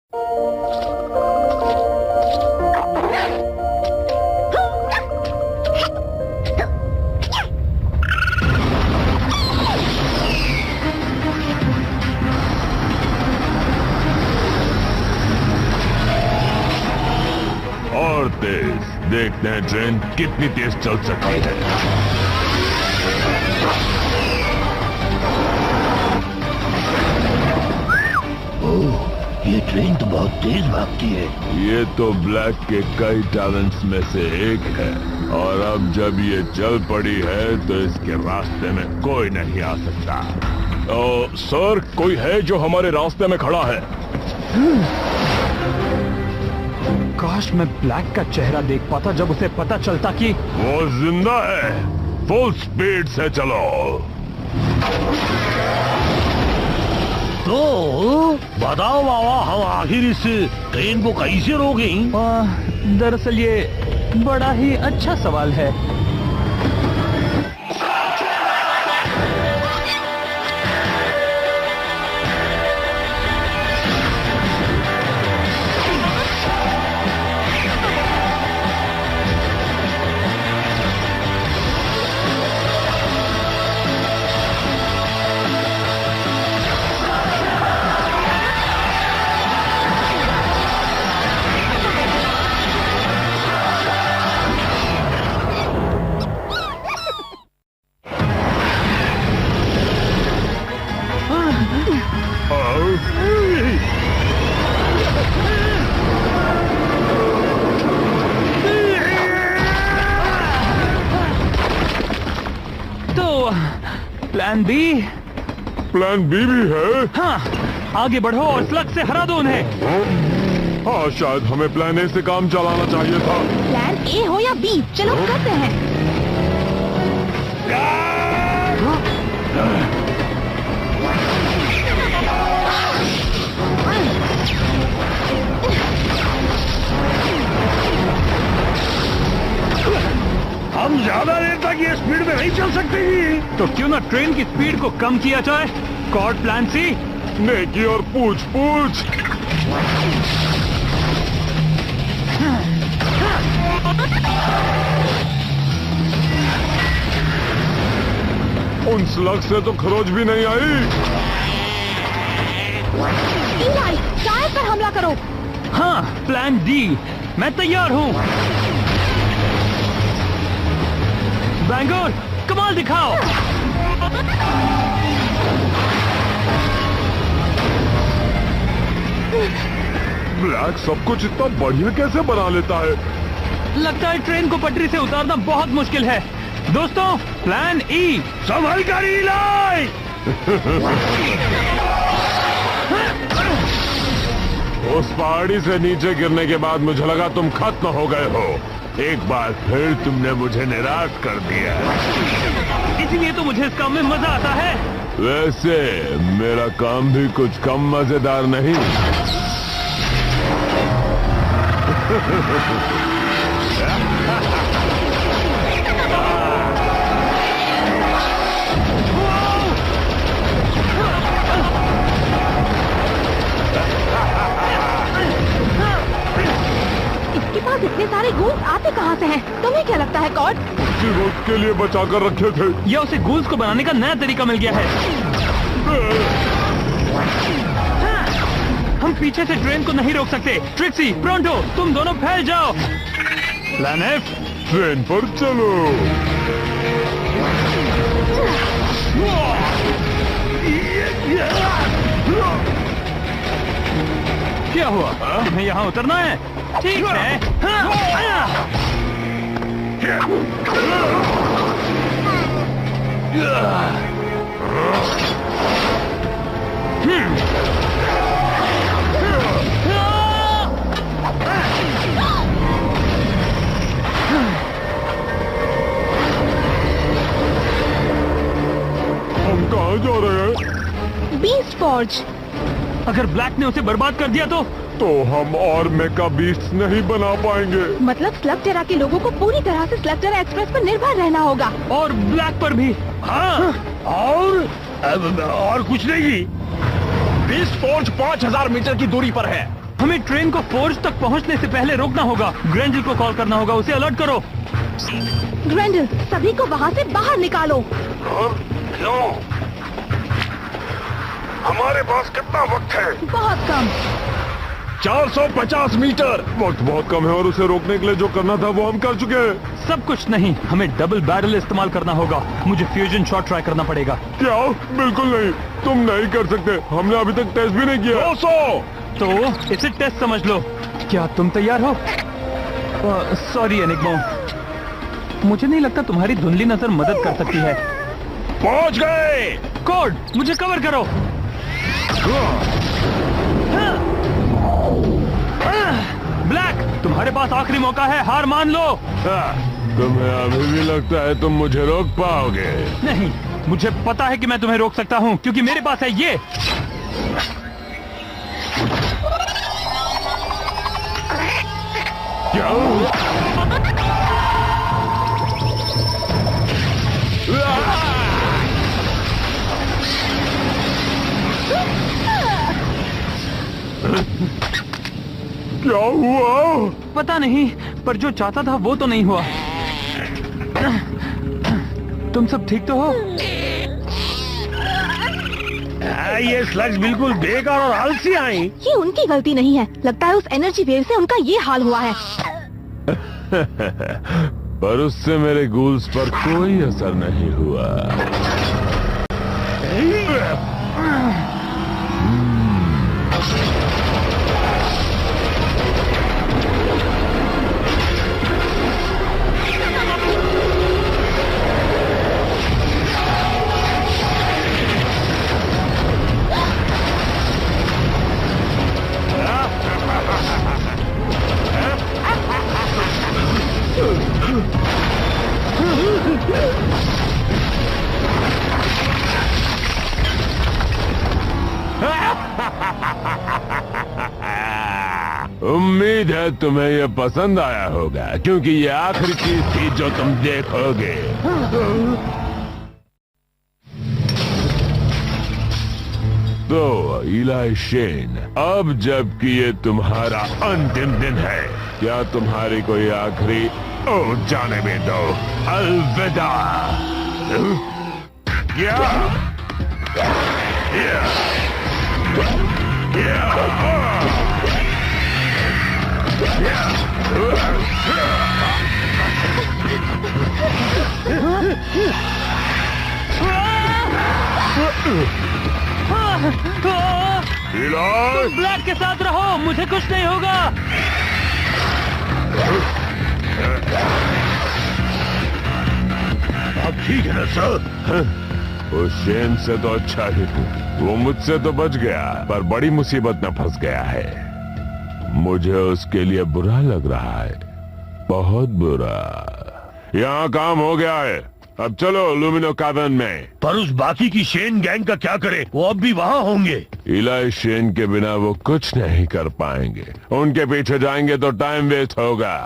और तेज, देखते हैं ट्रेन कितनी तेज चल सकती है। ओह, ये ट्रेन तो बहुत तेज भागती है। ये तो ब्लैक के कई टैलेंट्स में से एक है, और अब जब ये चल पड़ी है तो इसके रास्ते में कोई नहीं आ सकता। सर, कोई है जो हमारे रास्ते में खड़ा है? काश मैं ब्लैक का चेहरा देख पाता जब उसे पता चलता कि वो जिंदा है। फुल स्पीड से चलो। तो बताओ बाबा, हम आखिर इस ट्रेन को कैसे रोकें? दरअसल ये बड़ा ही अच्छा सवाल है। प्लान बी भी है? हाँ, आगे बढ़ो और स्लग से हरा दो उन्हें। हाँ, शायद हमें प्लान ए से काम चलाना चाहिए था। प्लान ए हो या बी, चलो करते हैं। हम ज्यादा देर तक ये स्पीड में नहीं चल सकते। तो क्यों ना ट्रेन की स्पीड को कम किया जाए? कॉर्ड प्लान सी। नेकी और पूछ पूछ। उन स्लग से तो खरोच भी नहीं आई। टायर पर हमला करो। हाँ, प्लान डी, मैं तैयार हूँ। बैंगलोर, कमाल दिखाओ। ब्लैक सब कुछ इतना बढ़िया कैसे बना लेता है? लगता है ट्रेन को पटरी से उतारना बहुत मुश्किल है। दोस्तों, प्लान ई। संभल कर इलाई। उस पहाड़ी से नीचे गिरने के बाद मुझे लगा तुम खत्म हो गए हो। एक बार फिर तुमने मुझे निराश कर दिया। इसीलिए तो मुझे इस काम में मजा आता है। वैसे मेरा काम भी कुछ कम मजेदार नहीं। इसके पास इतने सारे गूल्स आते कहाँ से हैं? तुम्हें क्या लगता है कॉर्ड? उसी वक्त के लिए बचा कर रखे थे। या उसे गूल्स को बनाने का नया तरीका मिल गया है। हाँ, हम पीछे से ट्रेन को नहीं रोक सकते। ट्रिक्सी, प्रोंटो, तुम दोनों फैल जाओ। प्लान एफ, ट्रेन पर चलो। क्या हुआ? तुम्हें यहाँ उतरना है? ठीक है। हम कहाँ जा रहे हैं? Beast forge. अगर ब्लैक ने उसे बर्बाद कर दिया तो हम और मेका बीस्ट नहीं बना पाएंगे। मतलब स्लगटेरा के लोगों को पूरी तरह से स्लगटेरा एक्सप्रेस पर निर्भर रहना होगा। और ब्लैक पर भी। हाँ, और कुछ नहीं। बीस्ट फॉर्ज 5000 मीटर की दूरी पर है। हमें ट्रेन को फोर्ज तक पहुंचने से पहले रोकना होगा। ग्रेंडल को कॉल करना होगा, उसे अलर्ट करो। ग्रेंडल, सभी को वहाँ से बाहर निकालो। क्यों? हमारे पास कितना वक्त है? बहुत कम। 450 मीटर। वक्त बहुत कम है और उसे रोकने के लिए जो करना था वो हम कर चुके हैं। सब कुछ नहीं, हमें डबल बैरल इस्तेमाल करना होगा। मुझे फ्यूजन शॉट ट्राई करना पड़ेगा। क्या? बिल्कुल नहीं, तुम नहीं कर सकते। हमने अभी तक टेस्ट भी नहीं किया। 200। तो इसे टेस्ट समझ लो। क्या तुम तैयार हो? सॉरी एनिग्मा, मुझे नहीं लगता तुम्हारी धुंधली नजर मदद कर सकती है। पहुंच गए। कोड, मुझे कवर करो। ब्लैक, तुम्हारे पास आखिरी मौका है, हार मान लो। तुम्हें अभी भी लगता है तुम मुझे रोक पाओगे? नहीं, मुझे पता है कि मैं तुम्हें रोक सकता हूँ, क्योंकि मेरे पास है ये। क्या? क्या हुआ? पता नहीं, पर जो चाहता था वो तो नहीं हुआ। तुम सब ठीक तो हो? ये स्लग्स बिल्कुल बेकार और आलसी आई। ये उनकी गलती नहीं है, लगता है उस एनर्जी वेव से उनका ये हाल हुआ है। पर उससे मेरे गूल्स पर कोई असर नहीं हुआ। उम्मीद है तुम्हें यह पसंद आया होगा, क्योंकि ये आखिरी चीज थी जो तुम देखोगे। तो इलाई शेन, अब जबकि ये तुम्हारा अंतिम दिन है, क्या तुम्हारी कोई आखिरी जाने में दो। अलविदा। तुम ब्लैक के साथ रहो, मुझे कुछ नहीं होगा। अब ठीक है ना सर? उस शेन से तो अच्छा ही हूँ, वो मुझसे तो बच गया, पर बड़ी मुसीबत में फंस गया है। मुझे उसके लिए बुरा लग रहा है, बहुत बुरा। यहाँ काम हो गया है, अब चलो लुमिनो कैवर्न में। पर उस बाकी की शेन गैंग का क्या करें? वो अब भी वहाँ होंगे। इलाई शेन के बिना वो कुछ नहीं कर पाएंगे। उनके पीछे जाएंगे तो टाइम वेस्ट होगा।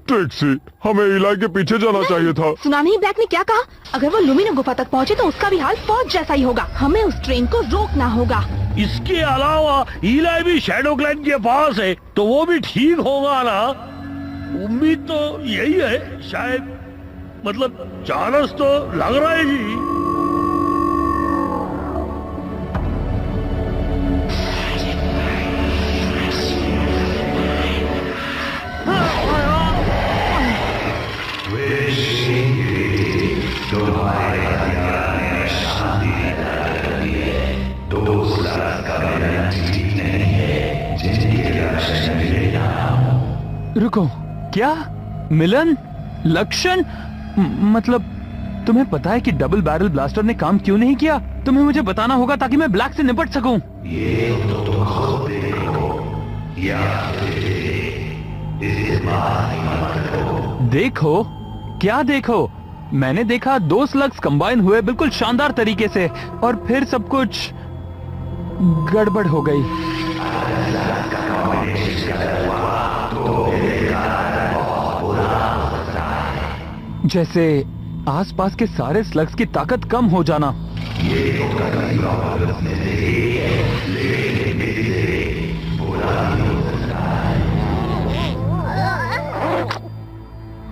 ट्रिक्सी, हमें इलाई के पीछे जाना चाहिए था। सुना नहीं ब्लैक ने क्या कहा? अगर वो लुमिनो गुफा तक पहुँचे तो उसका भी हाल फौज जैसा ही होगा। हमें उस ट्रेन को रोकना होगा। इसके अलावा इलाई भी शैडो क्लैन के पास है, तो वो भी ठीक होगा ना? उम्मीद तो यही है शायद, मतलब चांस तो लग रहा है जी। रुको, क्या मिलन? लक्षण? मतलब तुम्हें पता है कि डबल बैरल ब्लास्टर ने काम क्यों नहीं किया? तुम्हें मुझे बताना होगा ताकि मैं ब्लैक से निपट सकूं। ये तो तुम खुद देखो, या इस बात मत करो। देखो? क्या देखो? मैंने देखा 2 स्लग्स कंबाइन हुए बिल्कुल शानदार तरीके से, और फिर सब कुछ गड़बड़ हो गई। जैसे आसपास के सारे स्लग्स की ताकत कम हो जाना। ये तो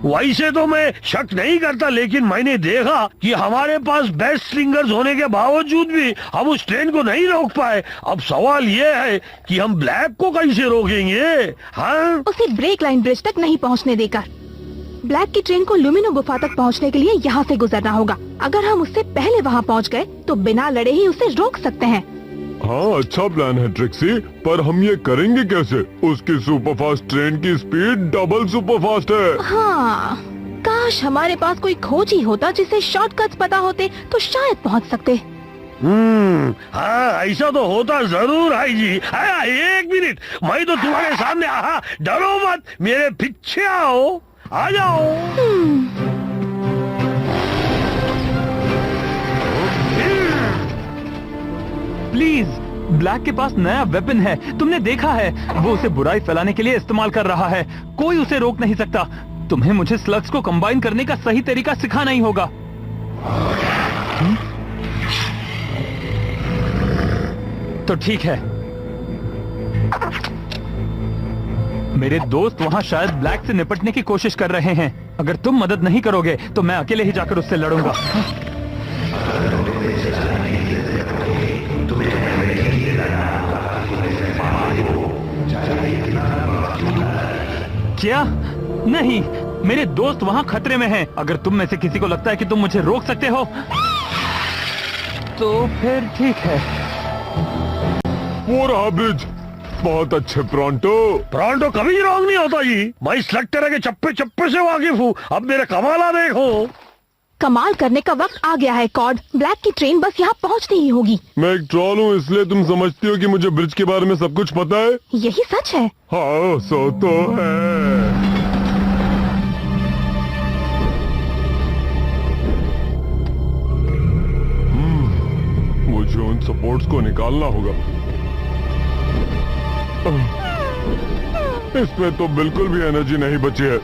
वैसे तो मैं शक नहीं करता, लेकिन मैंने देखा कि हमारे पास बेस्ट स्ट्रिंगर्स होने के बावजूद भी हम उस ट्रेन को नहीं रोक पाए। अब सवाल ये है कि हम ब्लैक को कैसे रोकेंगे? हाँ, उसे ब्रेक लाइन ब्रिज तक नहीं पहुंचने देकर ब्लैक की ट्रेन को लुमिनो गुफा तक पहुंचने के लिए यहाँ से गुजरना होगा। अगर हम उससे पहले वहाँ पहुँच गए तो बिना लड़े ही उसे रोक सकते हैं। हाँ, अच्छा प्लान है ट्रिक्सी, पर हम ये करेंगे कैसे? उसकी सुपरफास्ट ट्रेन की स्पीड डबल सुपरफास्ट है। हाँ, काश हमारे पास कोई खोज ही होता जिसे शॉर्टकट्स पता होते तो शायद पहुंच सकते। हाँ, ऐसा तो होता जरूर है जी। हाँ, एक मिनट, मैं तो तुम्हारे सामने। हाँ, डरो मत, मेरे पीछे आओ, आ जाओ। प्लीज, ब्लैक के पास नया वेपन है, तुमने देखा है। वो उसे बुराई फैलाने के लिए इस्तेमाल कर रहा है। कोई उसे रोक नहीं सकता। तुम्हें मुझे स्लग्स को कंबाइन करने का सही तरीका सिखाना ही होगा। तो ठीक है, मेरे दोस्त वहां शायद ब्लैक से निपटने की कोशिश कर रहे हैं। अगर तुम मदद नहीं करोगे तो मैं अकेले ही जाकर उससे लड़ूंगा। क्या? नहीं, मेरे दोस्त वहां खतरे में हैं। अगर तुम में से किसी को लगता है कि तुम मुझे रोक सकते हो तो फिर ठीक है। वो रहा ब्रिज। बहुत अच्छे प्रोंटो। प्रोंटो कभी रॉन्ग नहीं होता जी। मैं स्लग तरह के चप्पे चप्पे से वाकिफ हूँ। अब मेरा कमाला देखो। कमाल करने का वक्त आ गया है कॉर्ड। ब्लैक की ट्रेन बस यहाँ पहुँचती ही होगी। मैं एक ट्रॉल हूँ, इसलिए तुम समझती हो कि मुझे ब्रिज के बारे में सब कुछ पता है? यही सच है। हाँ, सो तो है। मुझे उन सपोर्ट्स को निकालना होगा। इसमें तो बिल्कुल भी एनर्जी नहीं बची है।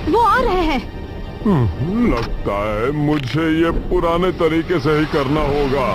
वो आ रहे हैं। लगता है मुझे ये पुराने तरीके से ही करना होगा।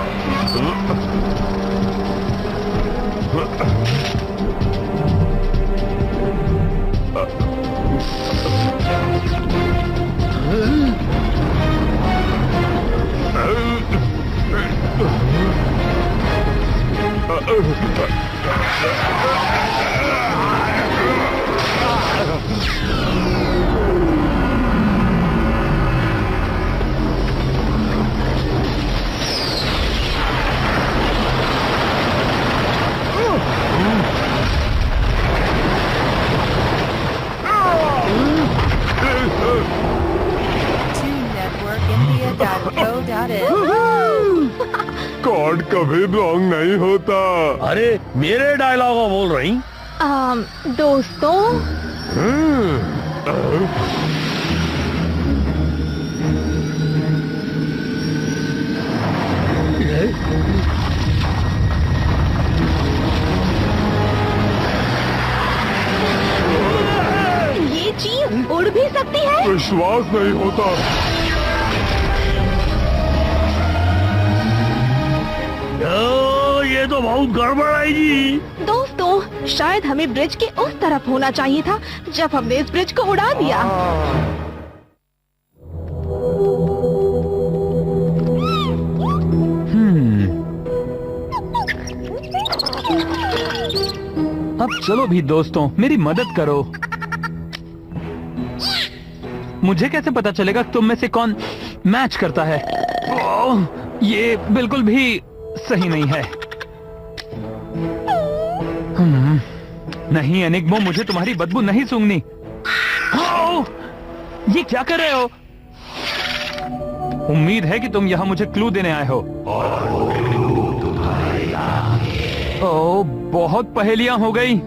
कॉर्ड कभी रॉन्ग नहीं होता। अरे, मेरे डायलॉग बोल रही। दोस्तों, ये चीज उड़ भी सकती है। विश्वास नहीं होता। ये तो बहुत गड़बड़ है जी। दोस्तों, शायद हमें ब्रिज के उस तरफ होना चाहिए था जब हमने इस ब्रिज को उड़ा दिया। अब चलो भी दोस्तों, मेरी मदद करो। मुझे कैसे पता चलेगा तुम में से कौन मैच करता है? ओह, ये बिल्कुल भी सही नहीं है। नहीं एनिग्मो, मुझे तुम्हारी बदबू नहीं सूंघनी। ओह, ये क्या कर रहे हो? उम्मीद है कि तुम यहाँ मुझे क्लू देने आए हो। ओह, बहुत पहेलियां हो गई।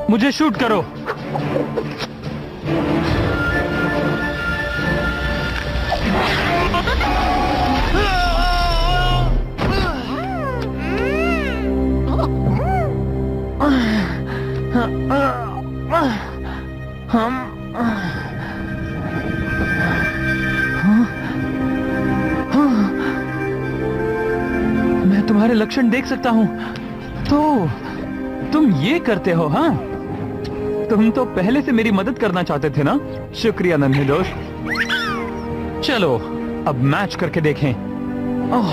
मुझे शूट करो। तुम्हारे लक्षण देख सकता हूँ। तो तुम ये करते हो? हाँ, तुम तो पहले से मेरी मदद करना चाहते थे ना? शुक्रिया नन्हे दोस्त। चलो अब मैच करके देखें। ओह,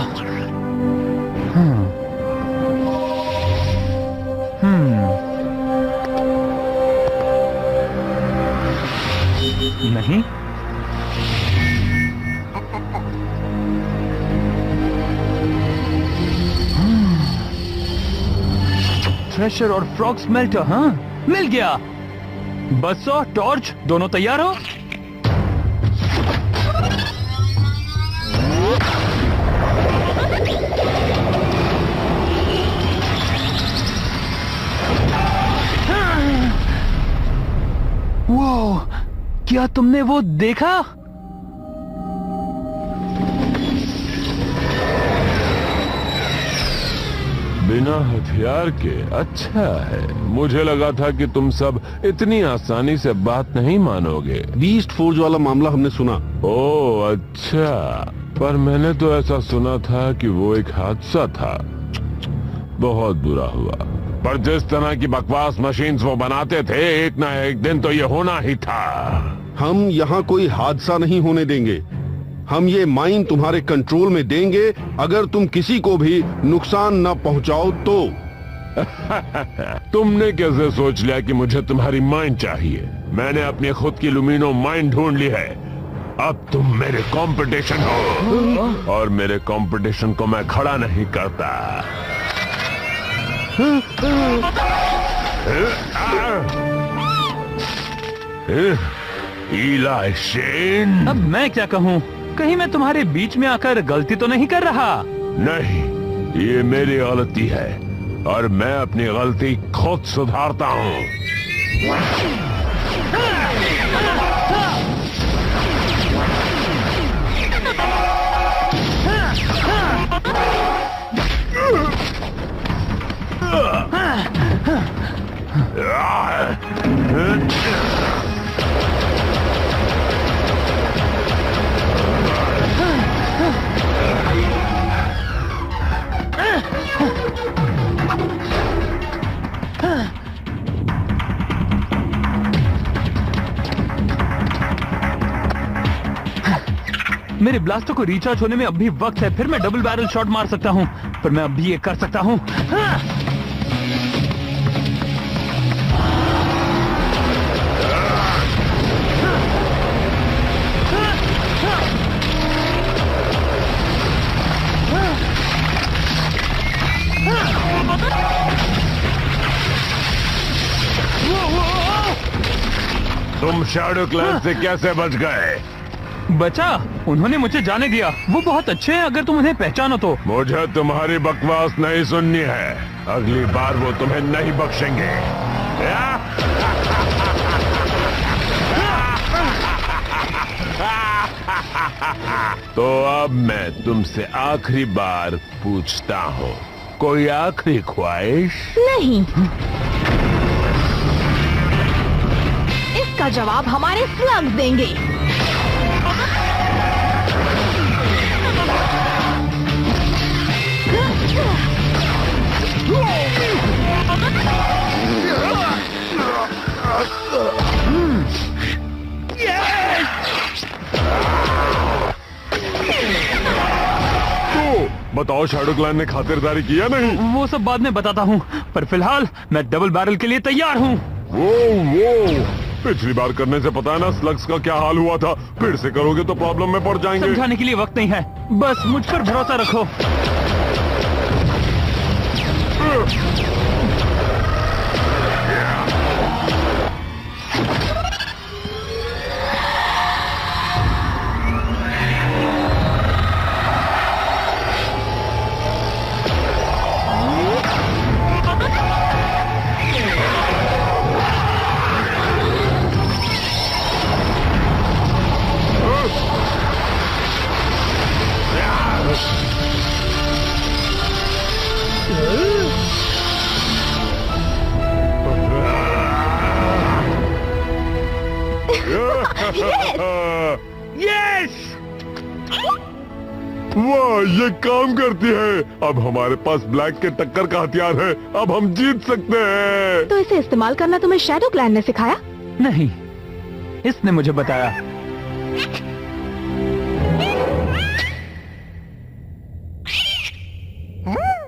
नहीं, थ्रेशर और फ्रॉग स्मेल्टर। हाँ, मिल गया। बसो, टॉर्च, दोनों तैयार हो? वो, क्या तुमने वो देखा? बिना हथियार के? अच्छा है, मुझे लगा था कि तुम सब इतनी आसानी से बात नहीं मानोगे। बीस्ट फोर्ज वाला मामला हमने सुना। ओह अच्छा, पर मैंने तो ऐसा सुना था कि वो एक हादसा था। बहुत बुरा हुआ। पर जिस तरह की बकवास मशीन्स वो बनाते थे, एक ना एक दिन तो ये होना ही था। हम यहाँ कोई हादसा नहीं होने देंगे। हम ये माइन तुम्हारे कंट्रोल में देंगे अगर तुम किसी को भी नुकसान न पहुँचाओ तो। तुमने कैसे सोच लिया कि मुझे तुम्हारी माइन चाहिए? मैंने अपनी खुद की लुमिनो माइन ढूंढ ली है। अब तुम मेरे कंपटीशन हो और मेरे कंपटीशन को मैं खड़ा नहीं करता। इलाई शेन, अब मैं क्या कहूँ? कहीं मैं तुम्हारे बीच में आकर गलती तो नहीं कर रहा? नहीं, ये मेरी गलती है और मैं अपनी गलती खुद सुधारता हूँ। मेरे ब्लास्टर को रिचार्ज होने में अब भी वक्त है। फिर मैं डबल बैरल शॉट मार सकता हूँ, पर मैं अब भी ये कर सकता हूँ। तुम शैडो क्लैन से कैसे बच गए? बचा, उन्होंने मुझे जाने दिया। वो बहुत अच्छे हैं अगर तुम उन्हें पहचानो तो। मुझे तुम्हारी बकवास नहीं सुननी है। अगली बार वो तुम्हें नहीं बख्शेंगे। तो अब मैं तुमसे आखिरी बार पूछता हूँ, कोई आखिरी ख्वाहिश? नहीं, इसका जवाब हमारे स्लग्स देंगे। बताओ, शैडो क्लैन ने खातिरदारी किया नहीं? वो सब बाद में बताता हूँ, पर फिलहाल मैं डबल बैरल के लिए तैयार हूँ। वो पिछली बार करने से पता है ना स्लग्स का क्या हाल हुआ था। फिर से करोगे तो प्रॉब्लम में पड़ जाएंगे। समझाने के लिए वक्त नहीं है, बस मुझ पर भरोसा रखो। वाह, ये काम करती है। अब हमारे पास ब्लैक के टक्कर का हथियार है। अब हम जीत सकते हैं। तो इसे इस्तेमाल करना तुम्हें शैडो क्लैन ने सिखाया? नहीं, इसने मुझे बताया।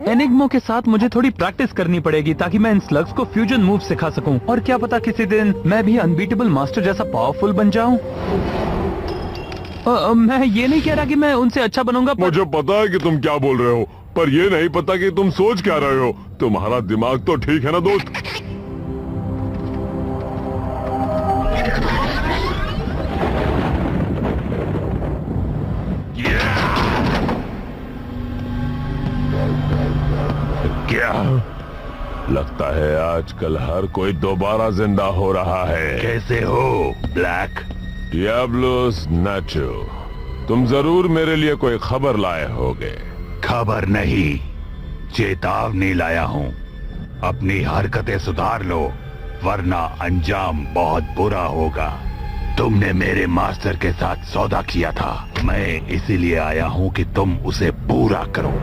एनिग्मो के साथ मुझे थोड़ी प्रैक्टिस करनी पड़ेगी ताकि मैं इन स्लग्स को फ्यूजन मूव सिखा सकूं। और क्या पता किसी दिन मैं भी अनबीटेबल मास्टर जैसा पावरफुल बन जाऊं। मैं ये नहीं कह रहा कि मैं उनसे अच्छा बनूंगा, पर मुझे पता है कि तुम क्या बोल रहे हो, पर ये नहीं पता कि तुम सोच क्या रहे हो। तुम्हारा दिमाग तो ठीक है ना दोस्त? क्या लगता है आजकल हर कोई दोबारा जिंदा हो रहा है? कैसे हो ब्लैक? डियाब्लोस नाचो, तुम जरूर मेरे लिए कोई खबर लाए होगे। खबर नहीं, चेतावनी लाया हूँ। अपनी हरकतें सुधार लो, वरना अंजाम बहुत बुरा होगा। तुमने मेरे मास्टर के साथ सौदा किया था, मैं इसीलिए आया हूँ कि तुम उसे पूरा करो।